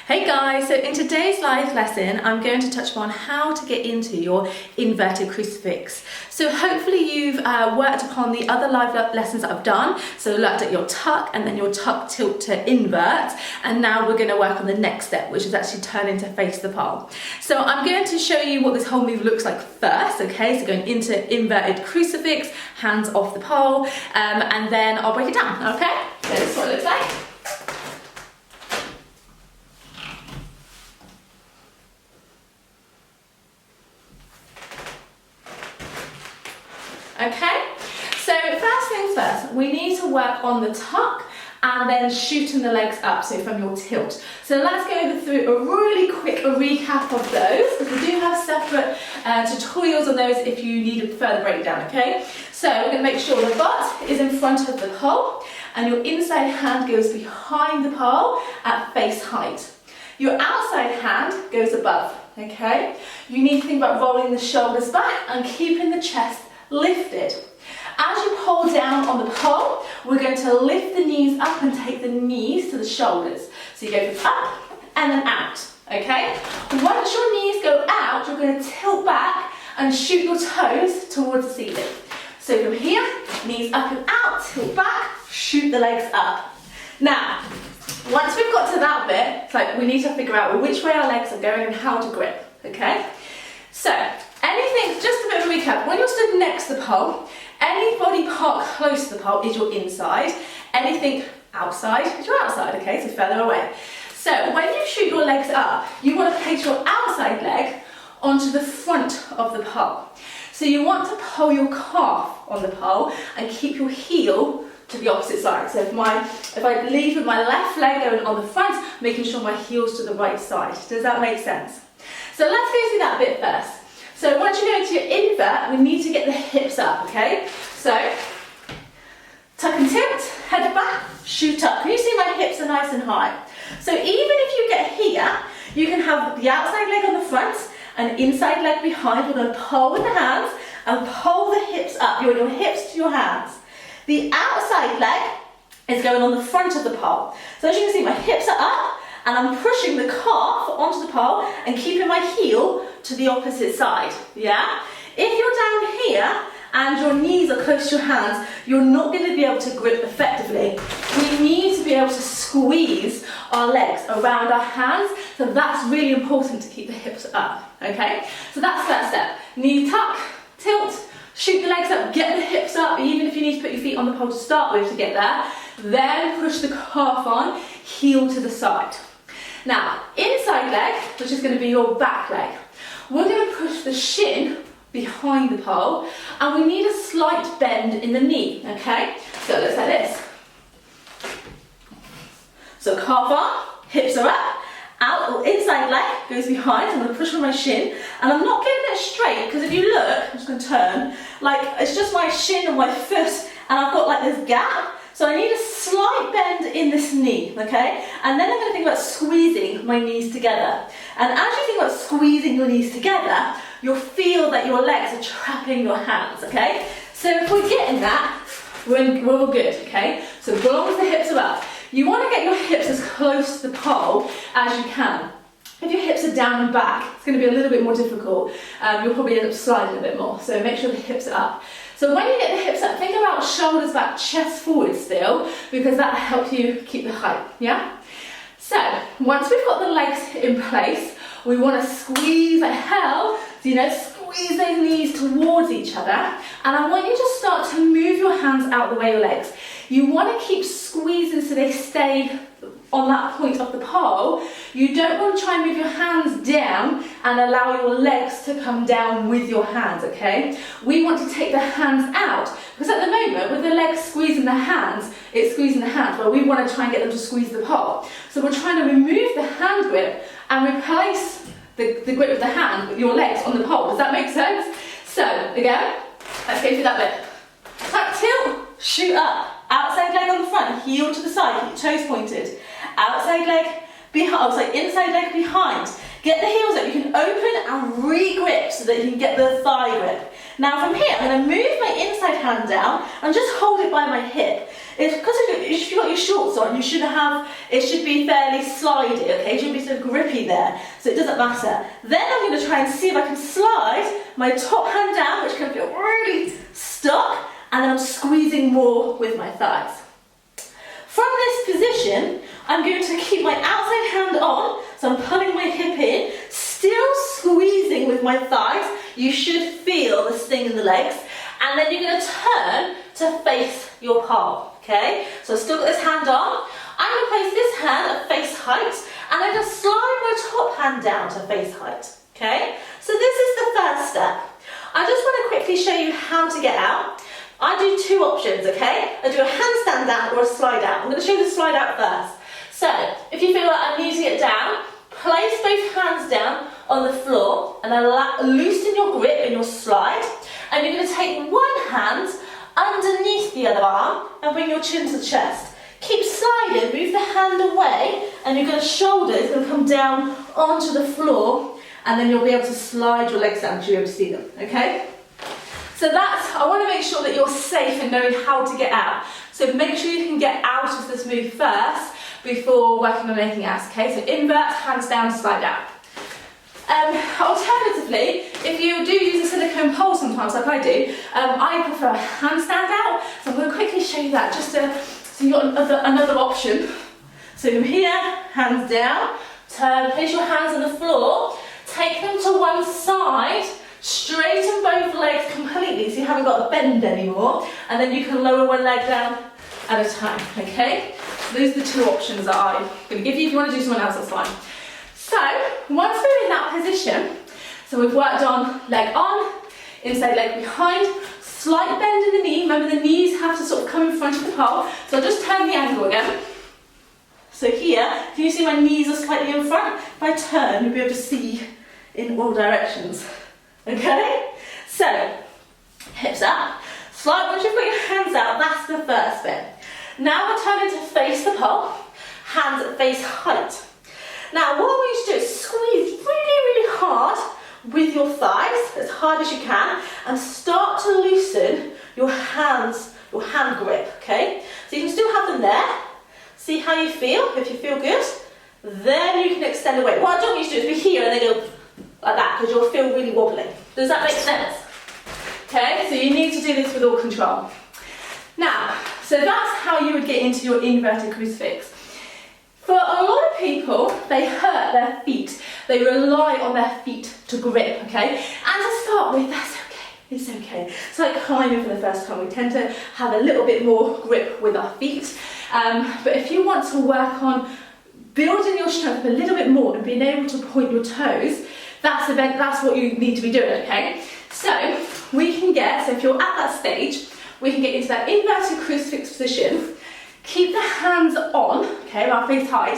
Hey guys, so in today's live lesson, I'm going to touch upon how to get into your inverted crucifix. So hopefully you've worked upon the other live lessons that I've done. So looked at your tuck and then your tuck tilt to invert. And now we're going to work on the next step, which is actually turning to face the pole. So I'm going to show you what this whole move looks like first, okay? So going into inverted crucifix, hands off the pole, and then I'll break it down, okay? So this is what it looks like. Okay, so first things first, we need to work on the tuck and then shooting the legs up, so from your tilt. So let's go through a really quick recap of those, because we do have separate tutorials on those if you need a further breakdown, okay? So we're going to make sure the butt is in front of the pole and your inside hand goes behind the pole at face height. Your outside hand goes above, okay? You need to think about rolling the shoulders back and keeping the chest lifted. As you pull down on the pole, we're going to lift the knees up and take the knees to the shoulders. So you go from up and then out, okay? Once your knees go out, you're going to tilt back and shoot your toes towards the ceiling. So from here, knees up and out, tilt back, shoot the legs up. Now, once we've got to that bit, it's like we need to figure out which way our legs are going and how to grip, okay? So, anything, just a bit of a recap, when you're stood next to the pole, any body part close to the pole is your inside, anything outside is your outside, okay, so further away. So when you shoot your legs up, you want to place your outside leg onto the front of the pole. So you want to pull your calf on the pole and keep your heel to the opposite side. So if I lead with my left leg going on the front, making sure my heel's to the right side. Does that make sense? So let's go through that bit first. So once you go into your invert, we need to get the hips up, okay? So, tuck and tilt, head back, shoot up. Can you see my hips are nice and high? So even if you get here, you can have the outside leg on the front and inside leg behind. We're going to pull with the hands and pull the hips up. You want your hips to your hands. The outside leg is going on the front of the pole. So as you can see, my hips are up, and I'm pushing the calf onto the pole and keeping my heel to the opposite side, yeah? If you're down here and your knees are close to your hands, you're not going to be able to grip effectively. We need to be able to squeeze our legs around our hands, so that's really important to keep the hips up, okay? So that's that step. Knee tuck, tilt, shoot the legs up, get the hips up, even if you need to put your feet on the pole to start with to get there. Then push the calf on, heel to the side. Now, inside leg, which is going to be your back leg, we're going to push the shin behind the pole and we need a slight bend in the knee, okay? So it looks like this. So calf on, hips are up, out or inside leg goes behind, so I'm going to push with my shin and I'm not getting it straight because if you look, I'm just going to turn, like it's just my shin and my foot and I've got like this gap. So I need a slight bend in this knee, okay? And then I'm going to think about squeezing my knees together. And as you think about squeezing your knees together, you'll feel that your legs are trapping your hands, okay? So if we're getting that, we're all good, okay? So as long as the hips are up, you want to get your hips as close to the pole as you can. If your hips are down and back, it's going to be a little bit more difficult. You'll probably end up sliding a bit more, so make sure the hips are up. So when you get the hips up, think about shoulders back, chest forward still, because that will help you keep the height, yeah? So, once we've got the legs in place, we want to squeeze like hell, so, squeeze those knees towards each other, and I want you to start to move your hands out the way of your legs. You want to keep squeezing so they stay on that point of the pole. You don't want to try and move your hands down and allow your legs to come down with your hands, okay? We want to take the hands out, because at the moment, with the legs squeezing the hands, it's squeezing the hands, but we want to try and get them to squeeze the pole. So we're trying to remove the hand grip and replace the grip of the hand with your legs on the pole. Does that make sense? So, again, let's go through that bit. Tuck, tilt, shoot up. Outside leg on the front, heel to the side, keep your toes pointed. Outside leg behind, inside leg behind. Get the heels up, you can open and re-grip so that you can get the thigh grip. Now from here, I'm going to move my inside hand down and just hold it by my hip. It's because if you've got your shorts on, it should be fairly slidey, okay? It should be sort of grippy there, so it doesn't matter. Then I'm going to try and see if I can slide my top hand down, which can feel really stuck, and then I'm squeezing more with my thighs. From this position, I'm going to keep my outside hand on, so I'm pulling my hip in, still squeezing with my thighs. You should feel the sting in the legs, and then you're going to turn to face your palm, okay? So I've still got this hand on. I'm going to place this hand at face height, and I'm going to slide my top hand down to face height, okay? So this is the first step. I just want to quickly show you how to get out. I do two options, okay? I do a handstand down or a slide out. I'm going to show you the slide out first. So, if you feel like I need to get down, place both hands down on the floor and loosen your grip in your slide. And you're going to take one hand underneath the other arm and bring your chin to the chest. Keep sliding, move the hand away, and your shoulder is going to come down onto the floor, and then you'll be able to slide your legs down so you'll be able to see them, okay? So I want to make sure that you're safe in knowing how to get out. So make sure you can get out of this move first before working on anything else, okay? So invert, hands down, slide out. Alternatively, if you do use a silicone pole sometimes, like I do, I prefer a handstand out. So I'm going to quickly show you that, just so you've got another option. So from here, hands down, turn, place your hands on the floor, take them to one side, straighten both legs completely so you haven't got a bend anymore, and then you can lower one leg down at a time, okay? So those are the two options that I'm going to give you. If you want to do someone else, that's fine. So, once we're in that position, so we've worked on leg on, inside leg behind, slight bend in the knee. Remember, the knees have to sort of come in front of the pole. So I'll just turn the angle again. So here, can you see my knees are slightly in front? If I turn, you'll be able to see in all directions. Okay? So, hips up. Slide, once you've got your hands out, that's the first bit. Now we're turning to face the pole, hands at face height. Now what I want you to do is squeeze really, really hard with your thighs, as hard as you can, and start to loosen your hands, your hand grip, okay? So you can still have them there. See how you feel. If you feel good, then you can extend away. What I don't want you to do is be here and then go like that, because you'll feel really wobbly. Does that make sense? Okay, so you need to do this with all control. Now, so that's how you would get into your inverted crucifix. For a lot of people, they hurt their feet. They rely on their feet to grip, okay? And to start with, that's okay. It's okay. It's like climbing for the first time. We tend to have a little bit more grip with our feet. But if you want to work on building your strength a little bit more and being able to point your toes, that's what you need to be doing, okay? So we can so if you're at that stage, we can get into that inverted crucifix position. Keep the hands on, okay, around face height,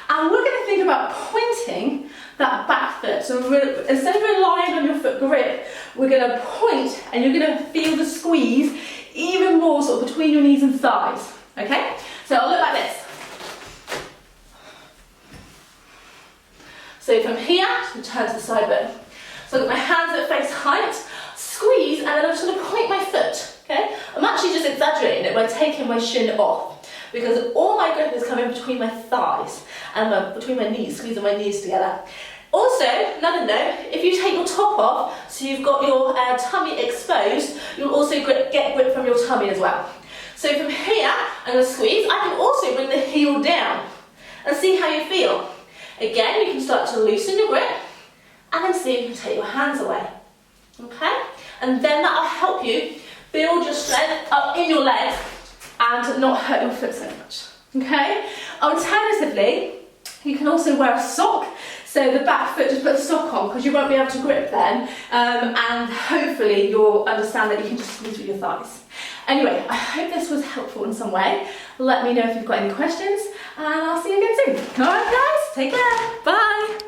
and we're going to think about pointing that back foot. So instead of relying on your foot grip, we're going to point, and you're going to feel the squeeze even more sort of between your knees and thighs, okay? So I'll look like this. So from here, I'm turn to the side bit. So I've got my hands at face height, squeeze, and then I'm just going to point my foot, okay? I'm actually just exaggerating it by taking my shin off, because all my grip is coming between my thighs and between my knees, squeezing my knees together. Also, another note, if you take your top off, so you've got your tummy exposed, you'll also get grip from your tummy as well. So from here, I'm going to squeeze. I can also bring the heel down and see how you feel. Again, you can start to loosen your grip, and then see if you can take your hands away. Okay? And then that'll help you build your strength up in your legs and not hurt your foot so much, okay? Alternatively, you can also wear a sock, so the back foot, just put a sock on, because you won't be able to grip then, and hopefully you'll understand that you can just squeeze with your thighs. Anyway, I hope this was helpful in some way. Let me know if you've got any questions, and I'll see you again soon. Alright guys, take care, bye!